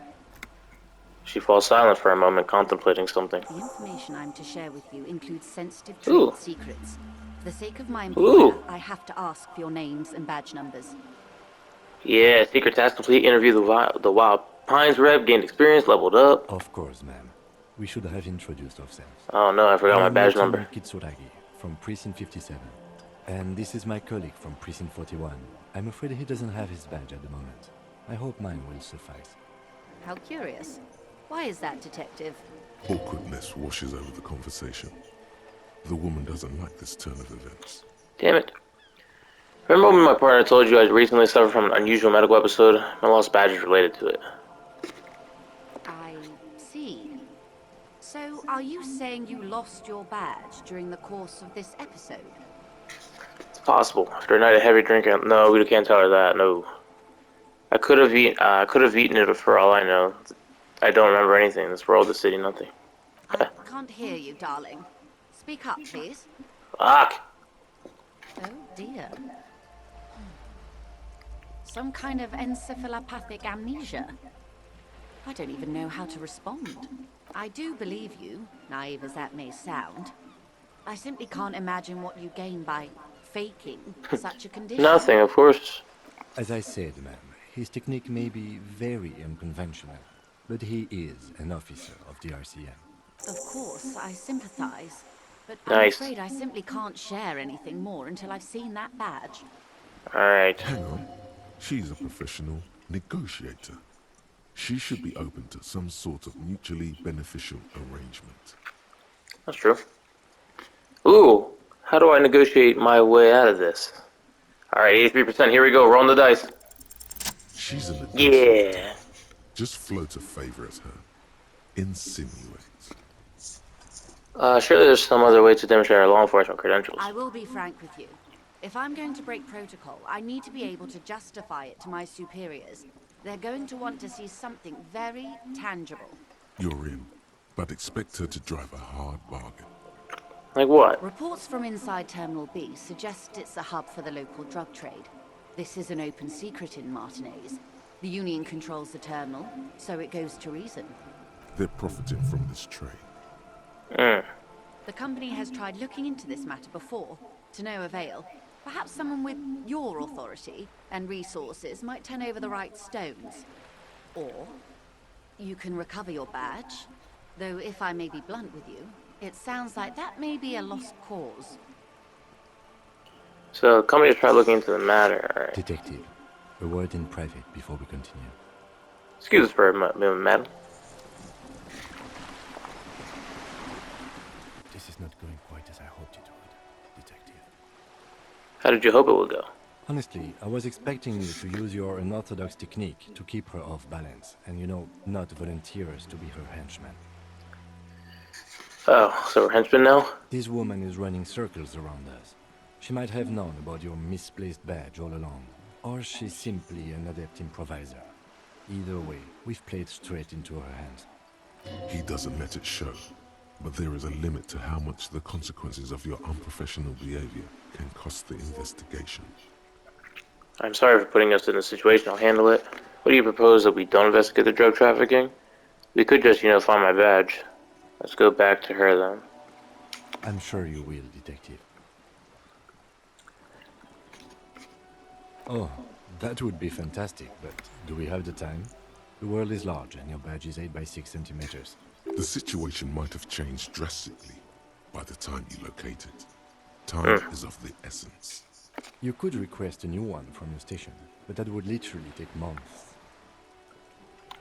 She falls silent for a moment, contemplating something. The information I'm to share with you includes sensitive Ooh. trade secrets. For the sake of my employer, Ooh. I have to ask for your names and badge numbers. Yeah, secret task complete. Interview the Wild Pines rep, gained experience, leveled up. Of course, ma'am. We should have introduced ourselves. Oh no, I forgot my I'm badge Lieutenant number. Kitsuragi from Precinct 57. And this is my colleague from Precinct 41. I'm afraid he doesn't have his badge at the moment. I hope mine will suffice. How curious. Why is that, Detective? Awkwardness washes over the conversation. The woman doesn't like this turn of events. Damn it. Remember when my partner told you I recently suffered from an unusual medical episode? My lost badge is related to it. I see. So, are you saying you lost your badge during the course of this episode? It's possible. After a night of heavy drinking. No, we can't tell her that, no. I could have eaten it for all I know. I don't remember anything. This world, the city, nothing. I can't hear you, darling. Speak up, please. Fuck! Oh dear. Some kind of encephalopathic amnesia. I don't even know how to respond. I do believe you, naive as that may sound. I simply can't imagine what you gain by faking such a condition. Nothing, of course. As I said, ma'am, his technique may be very unconventional, but he is an officer of the RCM. Of course, I sympathize. But Nice. I'm afraid I simply can't share anything more until I've seen that badge. Alright. Hang on. She's a professional negotiator. She should be open to some sort of mutually beneficial arrangement. That's true. Ooh! How do I negotiate my way out of this? Alright, 83%. Here we go. Rolling the dice. She's a negotiator. Yeah! Just float a favor at her. Insinuate. Surely there's some other way to demonstrate our law enforcement credentials. I will be frank with you. If I'm going to break protocol, I need to be able to justify it to my superiors. They're going to want to see something very tangible. You're in, but expect her to drive a hard bargain. Like what? Reports from inside Terminal B suggest it's a hub for the local drug trade. This is an open secret in Martinez. The Union controls the terminal, so it goes to reason. They're profiting from this trade. The company has tried looking into this matter before, to no avail. Perhaps someone with your authority and resources might turn over the right stones. Or you can recover your badge, though if I may be blunt with you, it sounds like that may be a lost cause. So, the company tried looking into the matter. Alright. Detective, a word in private before we continue. Excuse us for a moment, madam. This is not going quite as I hoped it would, Detective. How did you hope it would go? Honestly, I was expecting you to use your unorthodox technique to keep her off balance, and not volunteer us to be her henchmen. Oh, so we're henchmen now? This woman is running circles around us. She might have known about your misplaced badge all along, or she's simply an adept improviser. Either way, we've played straight into her hands. He doesn't let it show, but there is a limit to how much the consequences of your unprofessional behavior can cost the investigation. I'm sorry for putting us in this situation. I'll handle it. What do you propose that we don't investigate the drug trafficking? We could just, find my badge. Let's go back to her then. I'm sure you will, Detective. Oh, that would be fantastic, but do we have the time? The world is large and your badge is 8 by 6 centimeters. The situation might have changed drastically by the time you locate it. Time is of the essence. You could request a new one from your station, but that would literally take months.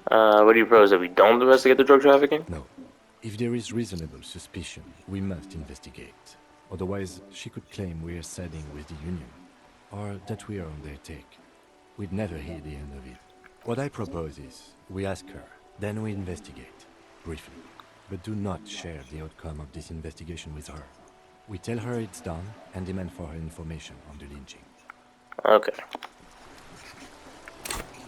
What do you propose, that we don't investigate the drug trafficking? No. If there is reasonable suspicion, we must investigate. Otherwise, she could claim we are siding with the Union, or that we are on their take. We'd never hear the end of it. What I propose is, we ask her, then we investigate, briefly. But do not share the outcome of this investigation with her. We tell her it's done, and demand for her information on the lynching. Okay.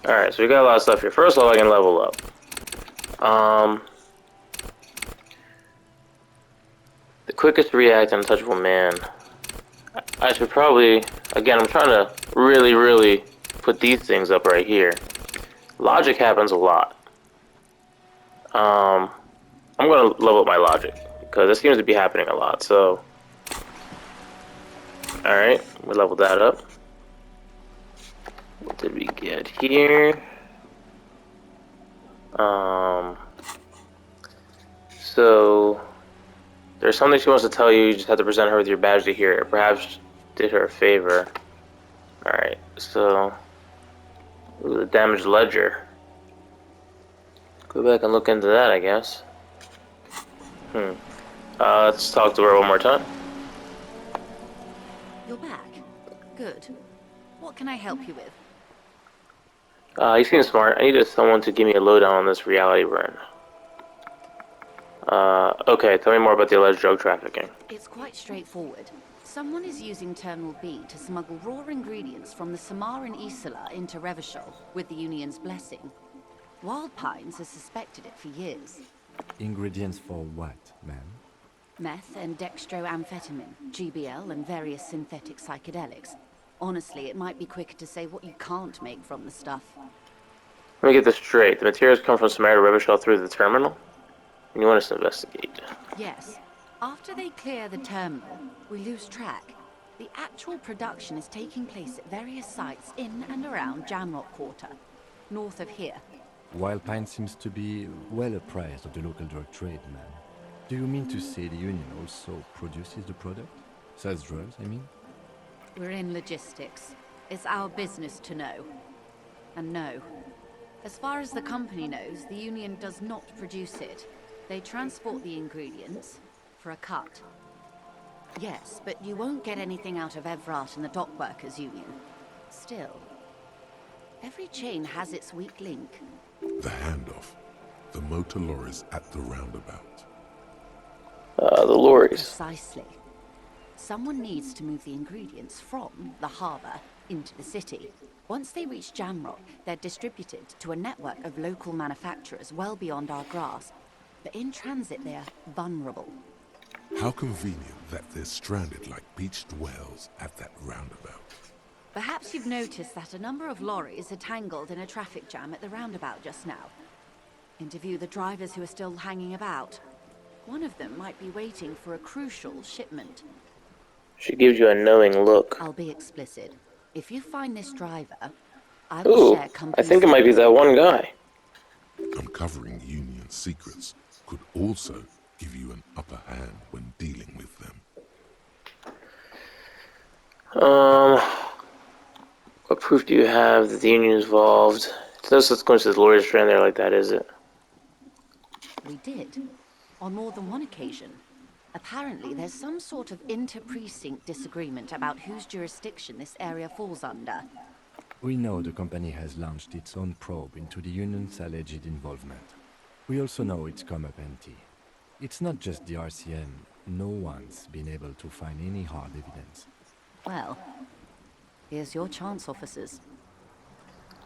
Alright, so we got a lot of stuff here. First of all, I can level up. The quickest to react, untouchable man. I should probably, again, I'm trying to really put these things up right here. Logic happens a lot. I'm gonna level up my logic, because it seems to be happening a lot, so. Alright, we leveled that up. What did we get here? So there's something she wants to tell you. You just have to present her with your badge to hear it. Perhaps did her a favor. Alright, so ooh, the damaged ledger. Go back and look into that, I guess. Let's talk to her one more time. You're back. Good. What can I help you with? You seem smart. I needed someone to give me a lowdown on this reality we're in. Okay, tell me more about the alleged drug trafficking. It's quite straightforward. Someone is using Terminal B to smuggle raw ingredients from the Samar and Isola into Revachol with the Union's blessing. Wild Pines has suspected it for years. Ingredients for what, ma'am? Meth and dextroamphetamine, GBL, and various synthetic psychedelics. Honestly, it might be quicker to say what you can't make from the stuff. Let me get this straight. The materials come from Samara Revachol through the terminal? And you want us to investigate? Yes. After they clear the terminal, we lose track. The actual production is taking place at various sites in and around Jamrock Quarter, north of here. Wild Pine seems to be well apprised of the local drug trade, ma'am. Do you mean to say the Union also produces the product? Sells drugs, I mean? We're in logistics. It's our business to know. And no. As far as the company knows, the Union does not produce it. They transport the ingredients for a cut. Yes, but you won't get anything out of Evrat and the Dock Workers Union. Still, every chain has its weak link. The handoff. The motor lorries at the roundabout. The lorries. Precisely. Someone needs to move the ingredients from the harbor into the city. Once they reach Jamrock, they're distributed to a network of local manufacturers well beyond our grasp. But in transit, they're vulnerable. How convenient that they're stranded like beached whales at that roundabout. Perhaps you've noticed that a number of lorries are tangled in a traffic jam at the roundabout just now. Interview the drivers who are still hanging about. One of them might be waiting for a crucial shipment. She gives you a knowing look. I'll be explicit. If you find this driver, I will share company. I think it might be that one guy. Uncovering Union secrets could also give you an upper hand when dealing with them. What proof do you have that the Union is involved? It's no such coincidence the lawyers strand there like that, is it? We did. On more than one occasion. Apparently, there's some sort of inter-precinct disagreement about whose jurisdiction this area falls under. We know the company has launched its own probe into the Union's alleged involvement. We also know it's come up empty. It's not just the RCM. No one's been able to find any hard evidence. Well, here's your chance, officers.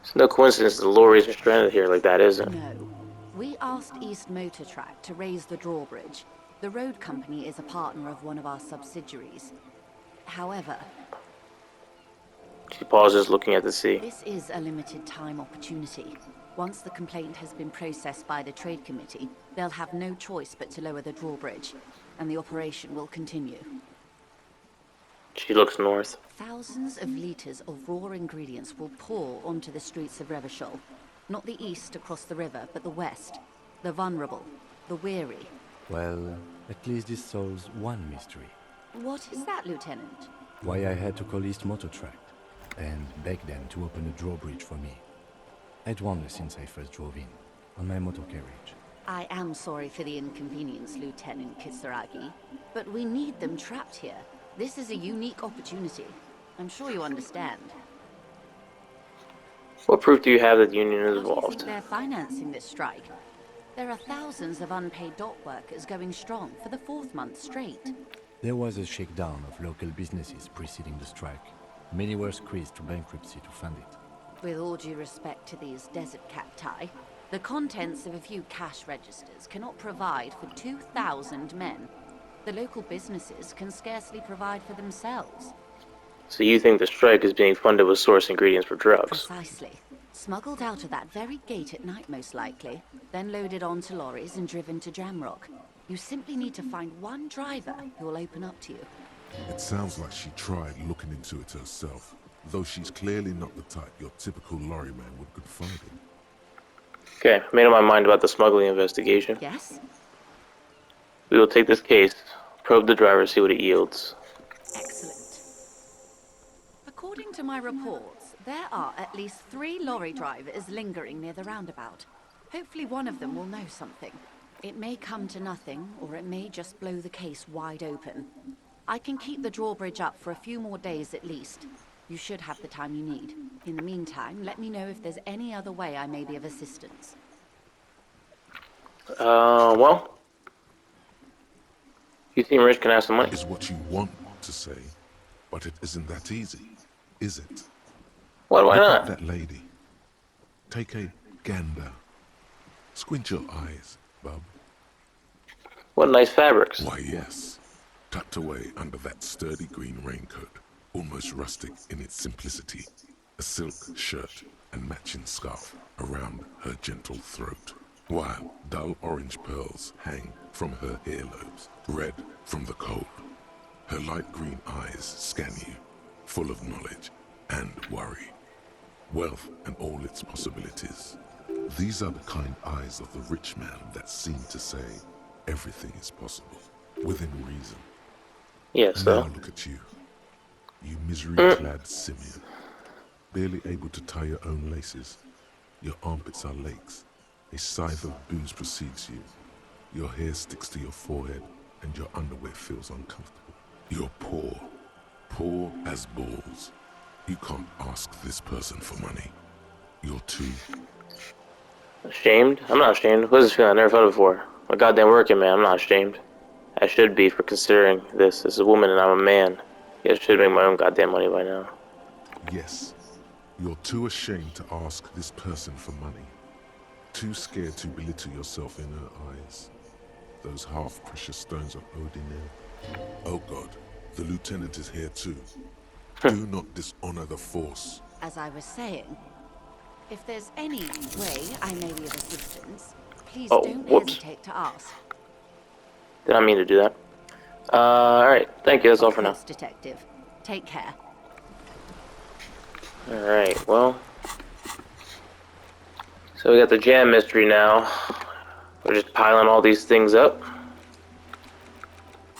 It's no coincidence the lorries are stranded here like that, is it? No. We asked East Motor Track to raise the drawbridge. The road company is a partner of one of our subsidiaries. However, she pauses, looking at the sea. This is a limited time opportunity. Once the complaint has been processed by the Trade Committee, they'll have no choice but to lower the drawbridge, and the operation will continue. She looks north. Thousands of liters of raw ingredients will pour onto the streets of Revachol. Not the east across the river, but the west. The vulnerable, the weary. Well, at least this solves one mystery. What is that, Lieutenant? Why I had to call East Motor Track and beg them to open a drawbridge for me. I'd wondered since I first drove in, on my motor carriage. I am sorry for the inconvenience, Lieutenant Kisaragi, but we need them trapped here. This is a unique opportunity. I'm sure you understand. What proof do you have that the Union is How do you involved? think they're financing this strike? There are thousands of unpaid dock workers going strong for the 4th month straight. There was a shakedown of local businesses preceding the strike. Many were squeezed to bankruptcy to fund it. With all due respect to these desert cacti, the contents of a few cash registers cannot provide for 2,000 men. The local businesses can scarcely provide for themselves. So you think the strike is being funded with source ingredients for drugs? Precisely. Smuggled out of that very gate at night, most likely, then loaded onto lorries and driven to Jamrock. You simply need to find one driver who will open up to you. It sounds like she tried looking into it herself, though she's clearly not the type your typical lorryman would confide in. Okay, I made up my mind about the smuggling investigation. Yes? We will take this case, probe the driver, see what it yields. Excellent. According to my reports, there are at least 3 lorry drivers lingering near the roundabout. Hopefully one of them will know something. It may come to nothing, or it may just blow the case wide open. I can keep the drawbridge up for a few more days at least. You should have the time you need. In the meantime, let me know if there's any other way I may be of assistance. Well, you seem rich, can I have some money? Is what you want to say, But it isn't that easy, is it? Why Look not? at that lady. Take a gander. Squint your eyes, bub. What nice fabrics. Why, yes. Tucked away under that sturdy green raincoat, almost rustic in its simplicity, a silk shirt and matching scarf around her gentle throat, while dull orange pearls hang from her earlobes, red from the cold. Her light green eyes scan you, full of knowledge and worry. Wealth and all its possibilities. These are the kind eyes of the rich man that seem to say everything is possible, within reason. Yes, Now so. look at you, you misery-clad simian, barely able to tie your own laces. Your armpits are lakes. A scythe of booze precedes you. Your hair sticks to your forehead, and your underwear feels uncomfortable. You're poor, poor as balls. You can't ask this person for money. You're too... Ashamed? I'm not ashamed. What is this feeling? I never felt it before. I'm a goddamn working man. I'm not ashamed. I should be for considering this as a woman and I'm a man. I should make my own goddamn money by now. Yes, you're too ashamed to ask this person for money. Too scared to belittle yourself in her eyes. Those half-precious stones of Odin. Oh God, the lieutenant is here too. Do not dishonor the force. As I was saying, if there's any way I may be of assistance, please don't hesitate to ask. Did not mean to do that. Alright. Thank you. That's all for now. Of course, Detective. Take care. Alright, well. So we got the jam mystery now. We're just piling all these things up.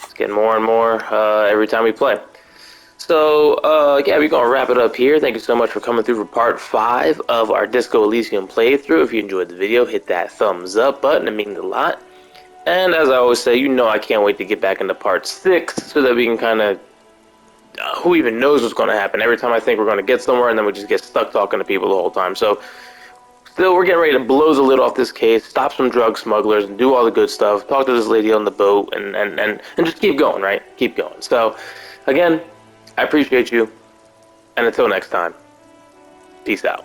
It's getting more and more every time we play. So, yeah, we're going to wrap it up here. Thank you so much for coming through for part 5 of our Disco Elysium playthrough. If you enjoyed the video, hit that thumbs up button. It means a lot. And as I always say, you know I can't wait to get back into part 6 so that we can kind of... who even knows what's going to happen? Every time I think we're going to get somewhere, and then we just get stuck talking to people the whole time. So, still, we're getting ready to blow the lid off this case, stop some drug smugglers, and do all the good stuff. Talk to this lady on the boat, and just keep going, right? Keep going. So, again, I appreciate you, and until next time, peace out.